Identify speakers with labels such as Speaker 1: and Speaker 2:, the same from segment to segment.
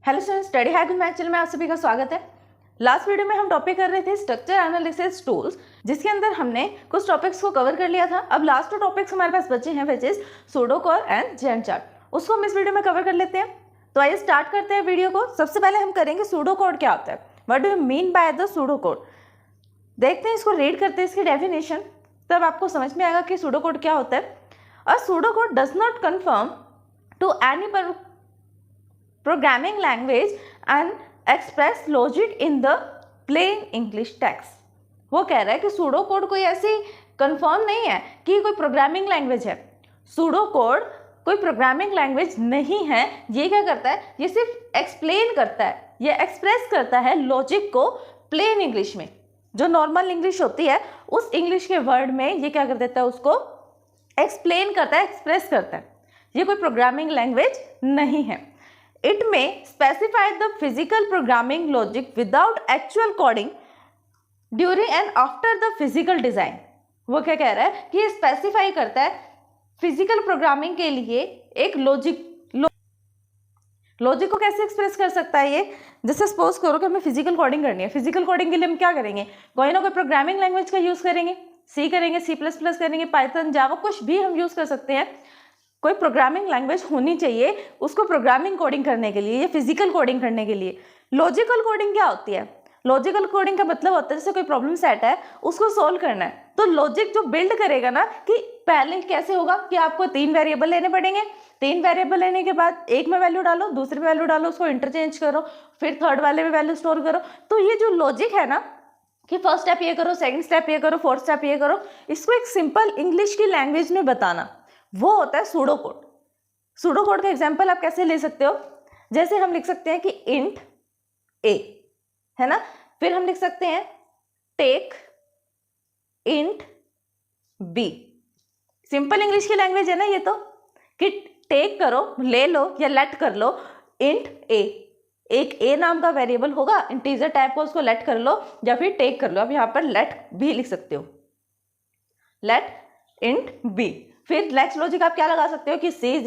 Speaker 1: Hello students, study hack with math channel में आप सभी का स्वागत है। लास्ट वीडियो में हम टॉपिक कर रहे थे स्ट्रक्चर एनालिसिस टूल्स, जिसके अंदर हमने कुछ टॉपिक्स को कवर कर लिया था। अब लास्ट 2 टॉपिक्स हमारे पास बचे हैं, which is pseudocode and Gantt chart. उसको हम इस वीडियो में कवर कर लेते हैं। तो आइए स्टार्ट करते हैं वीडियो को। सबसे पहले हम करेंगे सूडोकोड क्या होता है, what do you mean by the pseudocode. देखते हैं, इसको रीड करते हैं, इसकी डेफिनेशन, तब आपको समझ में आएगा कि सूडोकोड क्या होता है। A pseudocode does not confirm to any programming language and express logic in the plain English text। वो कह रहा है कि सूडो कोड कोई ऐसी कंफर्म नहीं है कि कोई प्रोग्रामिंग लैंग्वेज है। सूडो कोड कोई प्रोग्रामिंग लैंग्वेज नहीं है। ये क्या करता है, ये सिर्फ एक्सप्लेन करता है, ये एक्सप्रेस करता है लॉजिक को प्लेन इंग्लिश में। जो नॉर्मल इंग्लिश होती है उस इंग्लिश के वर्ड में ये क्या कर देता है, उसको एक्सप्लेन करता है, एक्सप्रेस करता है। ये कोई प्रोग्रामिंग लैंग्वेज नहीं है। It may specify the physical programming logic without actual coding during and after the physical design। वो क्या कह रहा है कि ये स्पेसिफाई करता है फिजिकल प्रोग्रामिंग के लिए एक लॉजिक को कैसे एक्सप्रेस कर सकता है ये। जैसे सपोज करो कि हमें फिजिकल कोडिंग करनी है। फिजिकल कोडिंग के लिए हम क्या करेंगे, कोई ना कोई प्रोग्रामिंग लैंग्वेज का यूज़ करेंगे, सी करेंगे, C++ करेंगे, पाइथन, जावा, कुछ भी हम यूज़ कर सकते हैं। कोई प्रोग्रामिंग लैंग्वेज होनी चाहिए उसको प्रोग्रामिंग कोडिंग करने के लिए या फिजिकल कोडिंग करने के लिए। लॉजिकल कोडिंग क्या होती है, लॉजिकल कोडिंग का मतलब होता है जैसे कोई प्रॉब्लम सेट है उसको सोल्व करना है, तो लॉजिक जो बिल्ड करेगा ना, कि पहले कैसे होगा कि आपको 3 वेरिएबल लेने पड़ेंगे। 3 वेरिएबल लेने के बाद एक में वैल्यू डालो, दूसरे में वैल्यू डालो, उसको इंटरचेंज करो, फिर थर्ड वाले में वैल्यू स्टोर करो। तो ये जो लॉजिक है ना कि फर्स्ट स्टेप ये करो, सेकंड स्टेप ये करो, फोर्थ स्टेप ये करो, इसको एक सिंपल इंग्लिश की लैंग्वेज में बताना, वो होता है सूडो कोड। सूडो कोड का एग्जाम्पल आप कैसे ले सकते हो, जैसे हम लिख सकते हैं कि इंट ए, है ना, फिर हम लिख सकते हैं take it be. Simple English की लैंग्वेज है ना ये, तो कि टेक करो, ले लो या लेट कर लो इंट ए, एक ए नाम का वेरिएबल होगा इंटीजर टाइप का, उसको लेट कर लो या फिर टेक कर लो। अब यहाँ पर लेट भी लिख सकते हो, लेट इंट बी। फिर नेक्स्ट लॉजिक आप क्या लगा सकते हो कि C =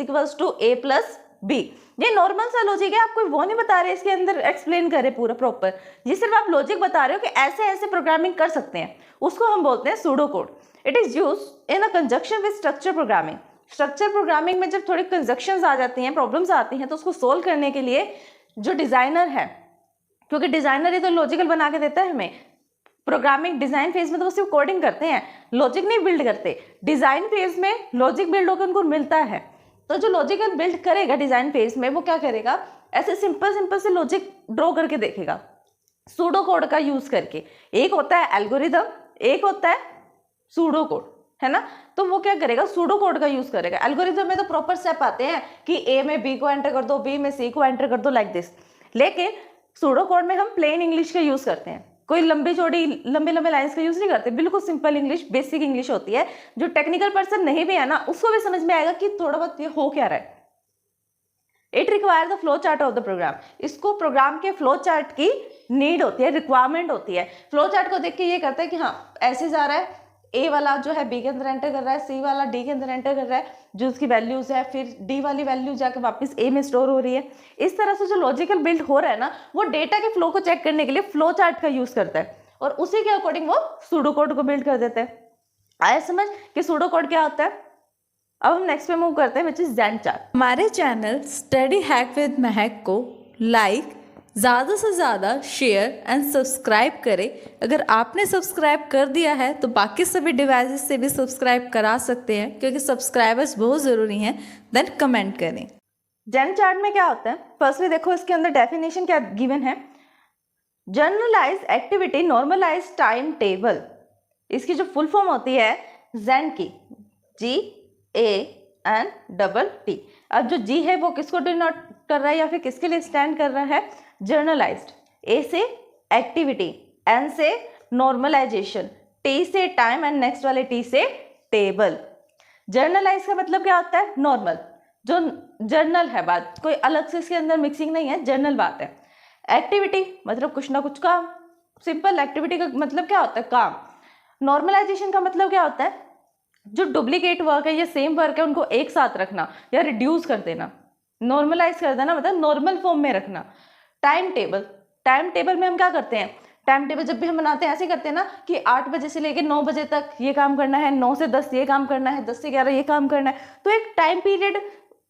Speaker 1: A+B। ये नॉर्मल सा लॉजिक है, आपको वो नहीं बता रहे इसके अंदर एक्सप्लेन करे पूरा प्रॉपर, ये सिर्फ आप लॉजिक बता रहे हो कि ऐसे ऐसे प्रोग्रामिंग कर सकते हैं, उसको हम बोलते हैं pseudo code. It is used in a conjunction with structure programming. Structure programming में जब थोड़ी कंजक्शंस आ जाती हैं, प्रॉब्लम्स आती हैं, तो उसको सोल्व करने के लिए जो डिजाइनर है, क्योंकि डिजाइनर ये तो लॉजिकल बना के देता है हमें, प्रोग्रामिंग डिजाइन फेज में तो वो सिर्फ कोडिंग करते हैं, लॉजिक नहीं बिल्ड करते। डिजाइन फेज में लॉजिक बिल्ड होकर उनको मिलता है, तो जो लॉजिकल बिल्ड करेगा डिजाइन फेज में, वो क्या करेगा, ऐसे सिंपल से लॉजिक ड्रॉ करके देखेगा सूडो कोड का यूज करके। एक होता है एल्गोरिदम, एक होता है सूडो कोड, है ना। तो वो क्या करेगा, सूडो कोड का यूज करेगा। एल्गोरिदम में तो प्रॉपर स्टेप आते हैं कि ए में बी को एंटर कर दो, बी में सी को एंटर कर दो, लाइक दिस। लेकिन सूडो कोड में हम प्लेन इंग्लिश का यूज करते हैं, कोई लंबे लंबे लाइंस का यूज नहीं करते, बिल्कुल सिंपल इंग्लिश, बेसिक इंग्लिश होती है। जो टेक्निकल पर्सन नहीं भी है ना, उसको भी समझ में आएगा कि थोड़ा बहुत ये हो क्या रहा है। It require the flow chart of the program. इसको प्रोग्राम के फ्लो चार्ट की नीड होती है, रिक्वायरमेंट होती है। फ्लो चार्ट को देख के ये करता है कि हाँ ऐसे जा रहा है, ए वाला जो है बी के अंदर एंटर कर रहा है, सी वाला डी के अंदर एंटर कर रहा है, जो उसकी वैल्यूज है, फिर डी वाली वैल्यू जाकर वापस ए में स्टोर हो रही है। इस तरह से जो लॉजिकल बिल्ड हो रहा है ना, वो डेटा के फ्लो को चेक करने के लिए फ्लो चार्ट का यूज करता है, और उसी के अकॉर्डिंग वो सूडो कोड को बिल्ड कर देते हैं। आया समझ कि सूडो कोड क्या होता है। अब हम नेक्स्ट पे मूव करते हैं, विच इज गैंट चार्ट।
Speaker 2: हमारे चैनल स्टडी हैक विद महक को लाइक, ज़्यादा से ज़्यादा शेयर एंड सब्सक्राइब करें। अगर आपने सब्सक्राइब कर दिया है तो बाकी सभी डिवाइसेस से भी सब्सक्राइब करा सकते हैं, क्योंकि सब्सक्राइबर्स बहुत ज़रूरी हैं। देन कमेंट करें।
Speaker 1: गैंट चार्ट में क्या होता है, फर्स्टली देखो इसके अंदर डेफिनेशन क्या गिवन है। Generalise activity normalise time table. इसकी जो फुल फॉर्म होती है गैंट की, GANT। अब जो G है वो किसको डिनोट कर रहा है या फिर किसके लिए स्टैंड कर रहा है, जर्नलाइज्ड। A से एक्टिविटी, N से नॉर्मलाइजेशन, T से टाइम एंड नेक्स्ट वाले T से टेबल। जर्नलाइज का मतलब क्या होता है, नॉर्मल, जो जर्नल है बात, कोई अलग से इसके अंदर मिक्सिंग नहीं है, जर्नल बात है। एक्टिविटी मतलब कुछ ना कुछ काम, सिंपल एक्टिविटी का मतलब क्या होता है, काम। नॉर्मलाइजेशन का मतलब क्या होता है, जो डुप्लीकेट वर्क है या सेम वर्क है उनको एक साथ रखना या रिड्यूस कर देना। नॉर्मलाइज कर देना मतलब नॉर्मल फॉर्म में रखना। टाइम टेबल में हम क्या करते हैं, टाइम टेबल जब भी हम बनाते हैं ऐसे करते हैं ना कि 8 बजे से लेकर 9 बजे तक ये काम करना है, 9 से 10 ये काम करना है, 10 से 11 ये काम करना है। तो एक टाइम पीरियड,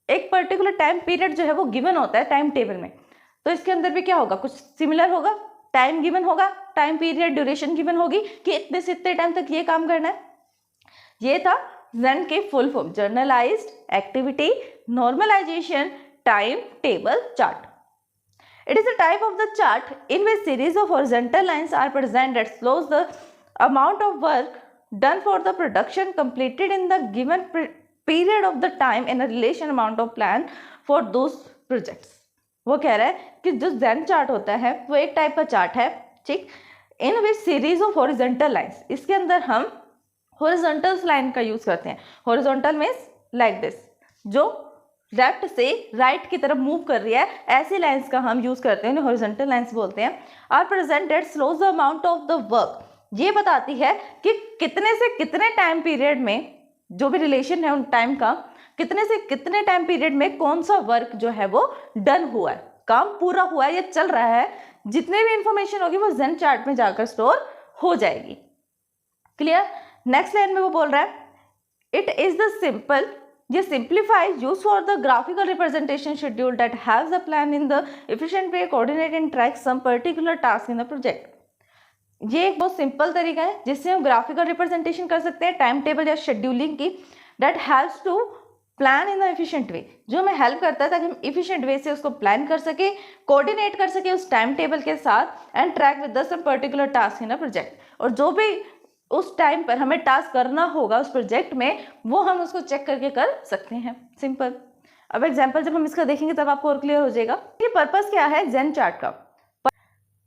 Speaker 1: एक पर्टिकुलर टाइम पीरियड जो है वो गिवन होता है टाइम टेबल में। तो इसके अंदर भी क्या होगा, कुछ सिमिलर होगा, टाइम गिवन होगा, टाइम पीरियड ड्यूरेशन गिवन होगी कि इतने से इतने टाइम तक ये काम करना है। ये था जेन के full form, journalised activity normalisation time table chart. It is a type of the chart in which series of horizontal lines are present that shows the amount of work done for the production completed in the given period of the time in a relation amount of plan for those projects। वो कह रहा है कि जो जेन chart होता है वो एक टाइप का चार्ट है, ठीक, इन विच सीरीज ऑफ हॉरिजॉन्टल लाइंस, इसके अंदर हम हॉरिजॉन्टल लाइन का यूज करते हैं। हॉरिजॉन्टल मीन्स लाइक दिस, जो लेफ्ट से राइट की तरफ मूव कर रही है, ऐसी लाइंस का हम यूज करते हैं, उन्हें हॉरिजॉन्टल लाइंस बोलते हैं। Are presented slows the amount of the work, ये बताती है कि कितने से कितने टाइम पीरियड में, जो भी रिलेशन है उन टाइम का, कितने से कितने टाइम पीरियड में कौन सा वर्क जो है वो डन हुआ है, काम पूरा हुआ है या चल रहा है। जितने भी इंफॉर्मेशन होगी वो जेन चार्ट में जाकर स्टोर हो जाएगी। क्लियर। नेक्स्ट लाइन में वो बोल रहा है इट इज द सिंपल, ये simplifies use for the graphical representation schedule that haves the plan in the efficient way coordinate and track some particular task in the project. ये एक बहुत simple तरीका है जिससे हम ग्राफिकल रिप्रेजेंटेशन कर सकते हैं टाइम टेबल या शेड्यूलिंग की, that helps to plan in the efficient way, जो हमें हेल्प करता है ताकि हम एफिशिएंट वे से उसको प्लान कर सके, कोऑर्डिनेट कर सके उस टाइम टेबल के साथ, and track with the some particular task in a project. और जो भी उस टाइम पर हमें टास्क करना होगा उस प्रोजेक्ट में, वो हम उसको चेक करके कर सकते हैं। सिंपल। अब एग्जांपल जब हम इसका देखेंगे तब आपको और क्लियर हो जाएगा कि पर्पस क्या है जेन चार्ट का।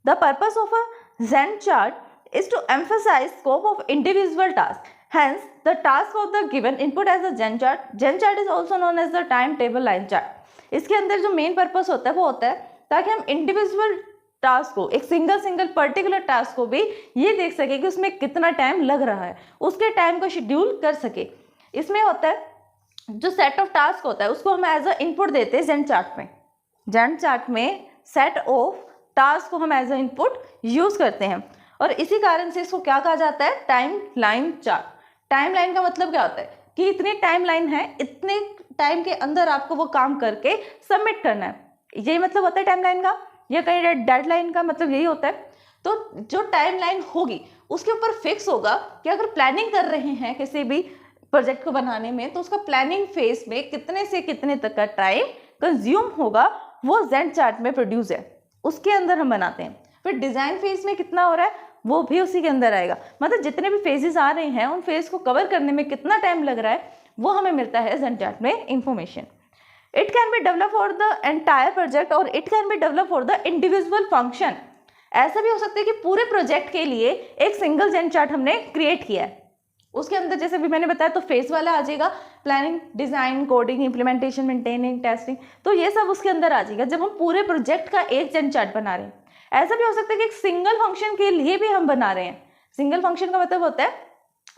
Speaker 1: द पर्पस ऑफ अ जेन chart is to emphasise scope of individual task, hence the task of the given input as a Gantt chart. Gantt chart is also known as the time table line chart। इसके अंदर जो main purpose होता है वो होता है ताकि हम इंडिविजुअल टास्क को, एक सिंगल पर्टिकुलर टास्क को भी ये देख सके कि उसमें कितना टाइम लग रहा है, उसके टाइम को शेड्यूल कर सके। इसमें होता है जो सेट ऑफ टास्क होता है उसको हम एज अ इनपुट देते हैं जेन चार्ट में। जेन चार्ट में सेट ऑफ टास्क को हम एज अ इनपुट यूज करते हैं और इसी कारण से इसको क्या कहा जाता है, time line chart. Time line का मतलब क्या होता है कि इतनी टाइम लाइन है, इतने टाइम के अंदर आपको वो काम करके सबमिट करना है, यही मतलब होता है टाइम लाइन का, या कहीं डेडलाइन का मतलब यही होता है। तो जो टाइम लाइन होगी उसके ऊपर फिक्स होगा कि अगर प्लानिंग कर रहे हैं किसी भी प्रोजेक्ट को बनाने में तो उसका प्लानिंग फेज में कितने से कितने तक का टाइम कंज्यूम होगा, वो जेन चार्ट में प्रोड्यूस है, उसके अंदर हम बनाते हैं। फिर डिजाइन फेज में कितना हो रहा है वो भी उसी के अंदर आएगा, मतलब जितने भी फेजेस आ रहे हैं उन फेज को कवर करने में कितना टाइम लग रहा है वो हमें मिलता है जेन चार्ट में information. It can be develop for the entire project और it can be develop for the individual function. ऐसा भी हो सकता है कि पूरे प्रोजेक्ट के लिए एक सिंगल जेन चार्ट हमने क्रिएट किया है, उसके अंदर जैसे भी मैंने बताया तो फेज वाला आ जाएगा, planning, design, coding, implementation, maintaining, testing, तो ये सब उसके अंदर आ जाएगा जब हम पूरे प्रोजेक्ट का एक जेन चार्ट बना रहे हैं। ऐसा भी हो सकता है कि एक सिंगल फंक्शन के लिए भी हम बना रहे हैं। सिंगल फंक्शन का मतलब होता है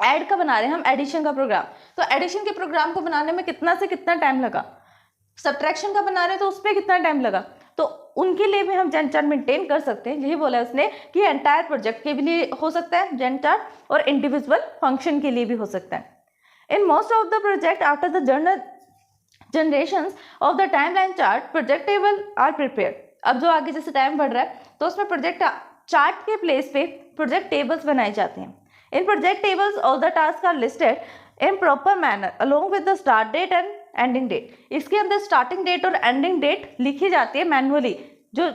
Speaker 1: ऐड का बना रहे हैं हम, एडिशन का प्रोग्राम, तो एडिशन के प्रोग्राम को बनाने में कितना से कितना टाइम लगा, सब्ट्रैक्शन का बना रहे हैं तो उस पर कितना टाइम लगा, तो उनके लिए भी हम जेन चार्ट मेंटेन कर सकते हैं। यही बोला उसने कि एंटायर प्रोजेक्ट के लिए हो सकता है जेन चार्ट और इंडिविजुअल फंक्शन के लिए भी हो सकता है। In most of the project after the generations of the timeline chart project table are prepared. अब जो आगे जैसे टाइम बढ़ रहा है तो उसमें प्रोजेक्ट चार्ट के प्लेस पे प्रोजेक्ट टेबल्स बनाए जाते हैं। In project tables all the task are listed in proper manner along with the start date and ending date. इसके अंदर स्टार्टिंग डेट और एंडिंग डेट लिखी जाती है मैनुअली, जो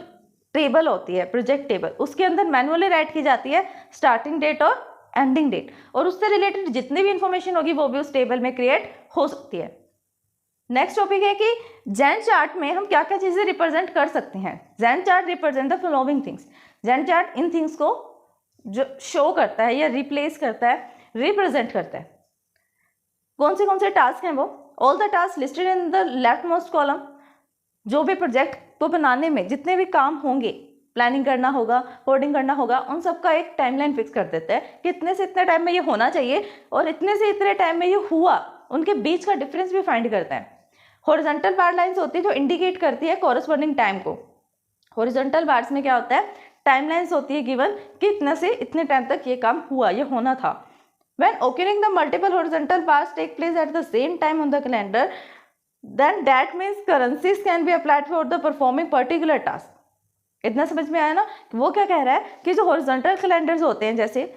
Speaker 1: टेबल होती है प्रोजेक्ट टेबल उसके अंदर मैनुअली राइट की जाती है स्टार्टिंग डेट और एंडिंग डेट, और उससे रिलेटेड जितनी भी इंफॉर्मेशन होगी वो भी उस टेबल में क्रिएट हो सकती है। नेक्स्ट टॉपिक है कि जेन चार्ट में हम क्या क्या चीज़ें रिप्रेजेंट कर सकते हैं। जेन chart represent the following things. जेन चार्ट इन थिंग्स को जो शो करता है या रिप्लेस करता है, रिप्रेजेंट करता है। कौन से टास्क हैं वो? All the task listed in the left most column. जो भी प्रोजेक्ट को बनाने में जितने भी काम होंगे, प्लानिंग करना होगा, कोडिंग करना होगा, उन सब का एक टाइमलाइन फिक्स कर देता है कि इतने से इतने टाइम में ये होना चाहिए और इतने से इतने टाइम में ये हुआ, उनके बीच का डिफरेंस भी फाइंड करता है। हॉरिजॉन्टल बार लाइंस होती है जो इंडिकेट करती है कॉरस्पॉन्डिंग टाइम को। हॉरिजॉन्टल बार्स में क्या होता है, टाइमलाइंस होती है गिवन कि इतने से इतने टाइम तक ये काम हुआ, ये होना था। When occurring the multiple horizontal bars take place at the same time on the calendar, then that means currencies can be applied for the performing particular task. इतना समझ में आया ना? वो क्या कह रहा है कि जो हॉरिजॉन्टल कैलेंडर्स होते हैं जैसे,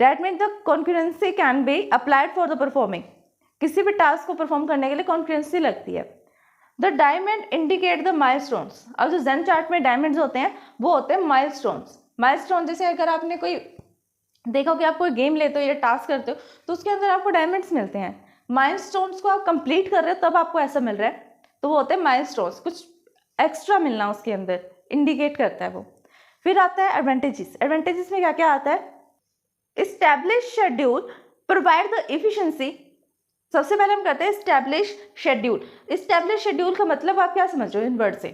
Speaker 1: that means the concurrency can be applied for the performing, किसी भी टास्क को परफॉर्म करने के लिए कॉन्करेंसी लगती है। The diamond indicate the milestones. अब जो जेन चार्ट में डायमंड्स होते हैं वो होते हैं माइलस्टोन्स। माइलस्टोन जैसे अगर आपने कोई देखो कि आप कोई गेम लेते हो या टास्क करते हो तो उसके अंदर आपको डायमंड्स मिलते हैं। माइलस्टोन्स को आप कंप्लीट कर रहे हो तब आपको ऐसा मिल रहा है, तो वो होते हैं माइलस्टोन्स, कुछ एक्स्ट्रा मिलना उसके अंदर इंडिकेट करता है वो। फिर आता है एडवांटेजेस। एडवांटेजेस में क्या क्या आता है, establish schedule provide the efficiency. सबसे पहले हम करते हैं एस्टैब्लिश शेड्यूल। एस्टैब्लिश शेड्यूल का मतलब आप क्या समझ रहे हो इन वर्ड से?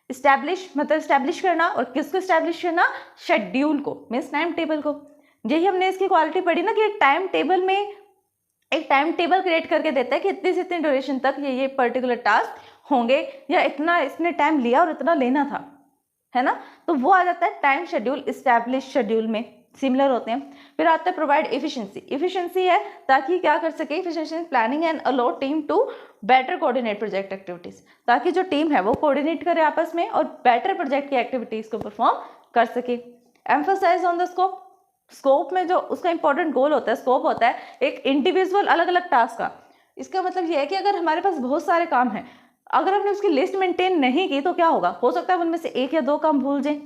Speaker 1: एस्टैब्लिश मतलब एस्टैब्लिश करना, और किसको एस्टैब्लिश करना? शेड्यूल को, मीन्स टाइम टेबल को। यही हमने इसकी क्वालिटी पढ़ी ना कि एक टाइम टेबल में एक टाइम टेबल क्रिएट करके देता है कि इतने से इतने ड्यूरेशन तक ये पर्टिकुलर टास्क होंगे, या इतना इसने टाइम लिया और इतना लेना था, है ना? तो वो आ जाता है टाइम शेड्यूल। एस्टैब्लिश शेड्यूल में सिमिलर होते हैं। फिर आता है प्रोवाइड एफिशिएंसी। एफिशिएंसी है ताकि क्या कर सके, efficiency planning and allow team to better coordinate project activities, ताकि जो टीम है वो कोऑर्डिनेट करे आपस में और बेटर प्रोजेक्ट की एक्टिविटीज को परफॉर्म कर सके। Emphasise on the scope. Scope में जो उसका इंपॉर्टेंट गोल होता है, स्कोप होता है एक इंडिविजुअल अलग अलग टास्क का। इसका मतलब ये है कि अगर हमारे पास बहुत सारे काम हैं, अगर हमने उसकी लिस्ट मेंटेन नहीं की तो क्या होगा, हो सकता है उनमें से एक या दो काम भूल जाएं।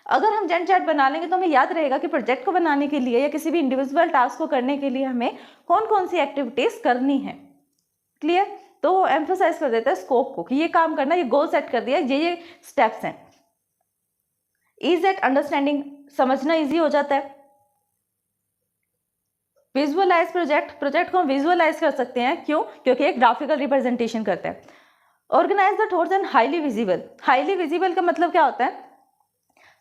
Speaker 1: अगर हम जेन चार्ट बना लेंगे तो हमें याद रहेगा कि प्रोजेक्ट को बनाने के लिए या किसी भी इंडिविजुअल टास्क को करने के लिए हमें कौन कौन सी एक्टिविटीज करनी है। क्लियर? तो वो एम्फसाइज कर देता है स्कोप को कि ये काम करना, ये गोल सेट कर दिया, ये स्टेप्स हैं। ईज एट अंडरस्टैंडिंग, समझना ईजी हो जाता है। विजुअलाइज प्रोजेक्ट, प्रोजेक्ट को हम विजुअलाइज कर सकते हैं। क्यों? क्योंकि एक ग्राफिकल रिप्रेजेंटेशन करता है। Organise the thoughts and highly visible. Highly visible का मतलब क्या होता है,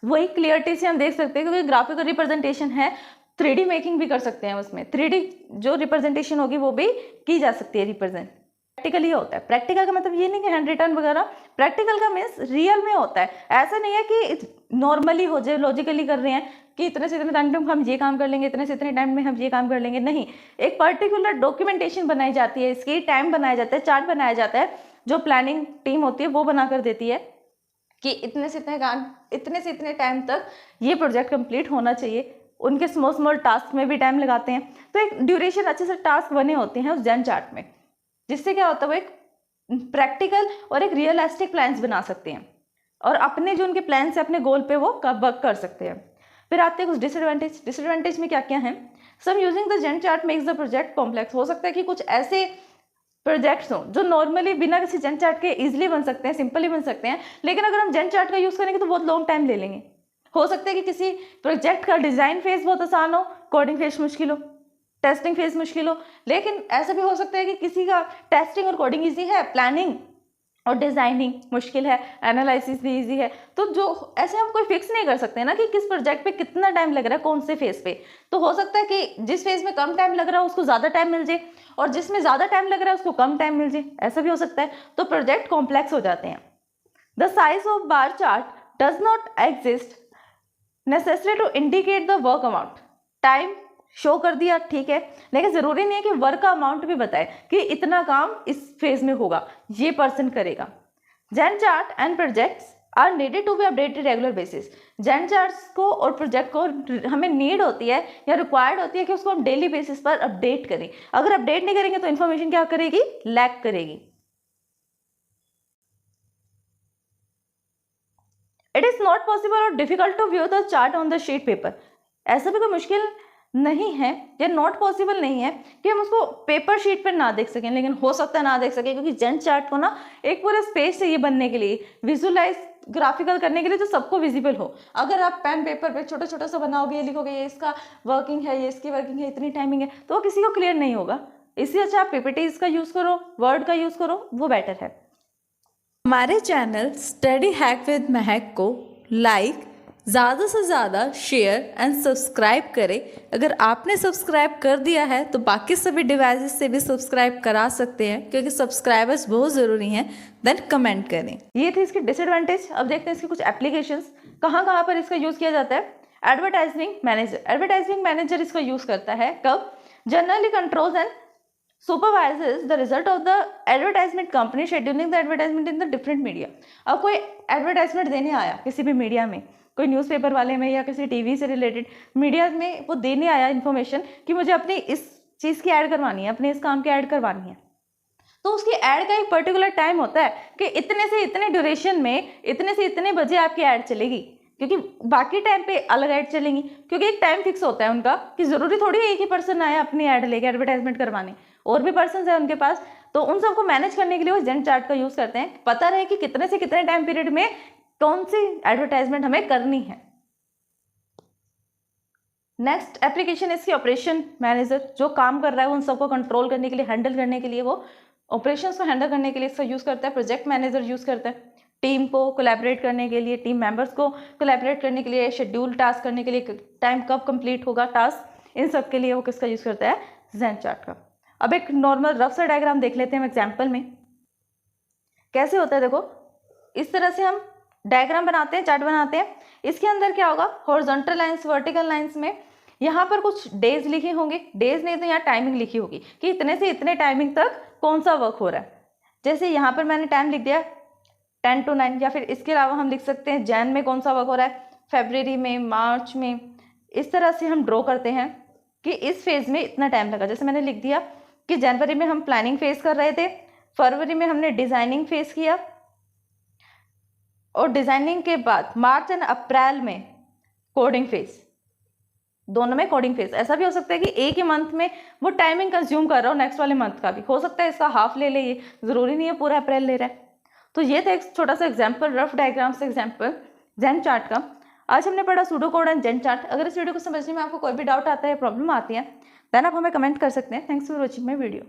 Speaker 1: वही क्लियरिटी से हम देख सकते हैं क्योंकि ग्राफिकल रिप्रेजेंटेशन है, 3D मेकिंग भी कर सकते हैं उसमें। 3D जो रिप्रेजेंटेशन होगी वो भी की जा सकती है रिप्रेजेंट। प्रैक्टिकल ही होता है। प्रैक्टिकल का मतलब ये नहीं कि हैंड रिटन वगैरह, प्रैक्टिकल का मीन्स रियल में होता है। ऐसा नहीं है कि नॉर्मली हो जाए, लॉजिकली कर रहे हैं कि इतने से इतने टाइम में हम ये काम कर लेंगे, इतने से इतने टाइम में हम ये काम कर लेंगे। नहीं, एक पर्टिकुलर डॉक्यूमेंटेशन बनाई जाती है, इसकी टाइम बनाया जाता है, चार्ट बनाया जाता है, जो प्लानिंग टीम होती है वो बना कर देती है कि इतने से इतने काम, इतने से इतने टाइम तक ये प्रोजेक्ट कंप्लीट होना चाहिए। उनके स्मॉल स्मॉल टास्क में भी टाइम लगाते हैं, तो एक ड्यूरेशन अच्छे से टास्क बने होते हैं उस जेन चार्ट में, जिससे क्या होता है वो एक प्रैक्टिकल और एक रियलिस्टिक प्लान्स बना सकते हैं और अपने जो उनके प्लान से अपने गोल पे वो वर्क कर सकते हैं। फिर आते हैं कुछ डिसएडवांटेज। डिसएडवांटेज में क्या क्या है? सम यूजिंग द जेन chart makes the project complex. हो सकता है कि कुछ ऐसे प्रोजेक्ट्स हों जो नॉर्मली बिना किसी जेन चार्ट के इजीली बन सकते हैं, सिंपली बन सकते हैं, लेकिन अगर हम जेन चार्ट का यूज़ करेंगे तो बहुत लॉन्ग टाइम ले लेंगे। हो सकता है कि किसी प्रोजेक्ट का डिज़ाइन फेज बहुत आसान हो, कोडिंग फेज मुश्किल हो, टेस्टिंग फेज मुश्किल हो, लेकिन ऐसा भी हो सकता है कि किसी का टेस्टिंग और कोडिंग ईजी है, प्लानिंग और डिज़ाइनिंग मुश्किल है, एनालिसिस भी इजी है। तो जो ऐसे हम कोई फिक्स नहीं कर सकते ना कि किस प्रोजेक्ट पे कितना टाइम लग रहा है, कौन से फेज पे। तो हो सकता है कि जिस फेज में कम टाइम लग रहा है उसको ज़्यादा टाइम मिल जाए और जिसमें ज़्यादा टाइम लग रहा है उसको कम टाइम मिल जाए, ऐसा भी हो सकता है। तो प्रोजेक्ट कॉम्प्लेक्स हो जाते हैं। The size of bar chart does not exist necessary to indicate the work amount. Time show कर दिया, ठीक है, लेकिन ज़रूरी नहीं है कि वर्क का अमाउंट भी बताए कि इतना काम इस फेज में होगा, ये पर्सन करेगा। जेन chart and projects are needed to be updated regular basis. जेन चार्ट्स को और प्रोजेक्ट को हमें नीड होती है या रिक्वायर्ड होती है कि उसको हम डेली बेसिस पर अपडेट करें। अगर अपडेट नहीं करेंगे तो इन्फॉर्मेशन क्या करेगी, लैक करेगी। इट इज़ नॉट पॉसिबल और difficult to view the chart on the sheet paper. ऐसा भी कोई मुश्किल नहीं है या नॉट पॉसिबल नहीं है कि हम उसको पेपर शीट पर ना देख सकें, लेकिन हो सकता है ना देख सकें क्योंकि जेन चार्ट को ना एक पूरा स्पेस चाहिए बनने के लिए, विजुअलाइज ग्राफिकल करने के लिए जो सबको विजिबल हो। अगर आप पेन पेपर पे छोटा छोटा सा बनाओगे, ये लिखोगे ये इसका वर्किंग है, ये इसकी वर्किंग है, इतनी टाइमिंग है, तो वो किसी को क्लियर नहीं होगा। इससे अच्छा आप पीपीटीज का यूज़ करो, वर्ड का यूज़ करो, वो बेटर है।
Speaker 2: हमारे चैनल स्टडी हैक विद महक को लाइक, ज़्यादा से ज़्यादा शेयर एंड सब्सक्राइब करें। अगर आपने सब्सक्राइब कर दिया है तो बाकी सभी डिवाइसेस से भी सब्सक्राइब करा सकते हैं, क्योंकि सब्सक्राइबर्स बहुत ज़रूरी हैं। देन कमेंट करें।
Speaker 1: ये थी इसकी डिसएडवांटेज। अब देखते हैं इसके कुछ एप्लीकेशंस, कहाँ कहाँ पर इसका यूज़ किया जाता है। एडवर्टाइजिंग मैनेजर, एडवर्टाइजिंग मैनेजर इसको यूज़ करता है कब? Generally controls and supervises the result of the advertisement company scheduling the advertisement in the different media। अब कोई एडवर्टाइजमेंट देने आया किसी भी मीडिया में, कोई न्यूज़पेपर वाले में या किसी टीवी से रिलेटेड मीडिया में वो देने आया इन्फॉर्मेशन कि मुझे अपनी इस चीज़ की ऐड करवानी है, अपने इस काम की ऐड करवानी है, तो उसकी ऐड का एक पर्टिकुलर टाइम होता है कि इतने से इतने ड्यूरेशन में इतने से इतने बजे आपकी ऐड चलेगी, क्योंकि बाकी टाइम पे अलग ऐड चलेंगी, क्योंकि एक टाइम फिक्स होता है उनका कि ज़रूरी थोड़ी है एक ही पर्सन आए अपनी ऐड लेके एडवर्टाइजमेंट करवाने, और भी पर्सन है उनके पास। तो उन सबको मैनेज करने के लिए वो जेंट चार्ट का यूज़ करते हैं, पता रहे कि कितने से कितने टाइम पीरियड में कौन सी एडवर्टाइजमेंट हमें करनी है। नेक्स्ट एप्लीकेशन इसकी ऑपरेशन मैनेजर, जो काम कर रहा है उन सबको कंट्रोल करने के लिए, हैंडल करने के लिए, वो ऑपरेशंस को हैंडल करने के लिए इसका यूज़ करता है। प्रोजेक्ट मैनेजर यूज़ करता है टीम को कोलैबोरेट करने के लिए, टीम मेंबर्स को कोलैबोरेट करने के लिए, शेड्यूल टास्क करने के लिए, टाइम कब कंप्लीट होगा टास्क, इन सब के लिए वो किसका यूज़ करता है? जेंट चार्ट का। अब एक नॉर्मल रफ सा डायग्राम देख लेते हैं हम एग्जाम्पल में, कैसे होता है। देखो इस तरह से हम डायग्राम बनाते हैं, चार्ट बनाते हैं। इसके अंदर क्या होगा? हॉरिजॉन्टल लाइंस, वर्टिकल लाइंस में यहाँ पर कुछ डेज लिखे होंगे, डेज नहीं तो यहाँ टाइमिंग लिखी होगी कि इतने से इतने टाइमिंग तक कौन सा वर्क हो रहा है। जैसे यहाँ पर मैंने टाइम लिख दिया 10 to 9, या फिर इसके अलावा हम लिख सकते हैं जैन में कौन सा वर्क हो रहा है, फरवरी में, मार्च में। इस तरह से हम ड्रॉ करते हैं कि इस फेज़ में इतना टाइम लगा। जैसे मैंने लिख दिया कि जनवरी में हम प्लानिंग फेज कर रहे थे, फरवरी में हमने डिज़ाइनिंग फेज किया, और डिज़ाइनिंग के बाद मार्च एंड अप्रैल में कोडिंग फेज, दोनों में कोडिंग फेज। ऐसा भी हो सकता है कि एक ही मंथ में वो टाइमिंग कंज्यूम कर रहा हो, नेक्स्ट वाले मंथ का भी हो सकता है, इसका हाफ ले ले, ये ज़रूरी नहीं है पूरा अप्रैल ले रहा है। तो ये था एक छोटा सा एग्जाम्पल, रफ डायग्राम से एग्जाम्पल जेंट चार्ट का। आज हमने पढ़ा pseudo code and Gantt chart. अगर इस वीडियो को समझने में आपको कोई भी डाउट आता है, प्रॉब्लम आती है, देन आप हमें कमेंट कर सकते हैं। Thanks for watching my video.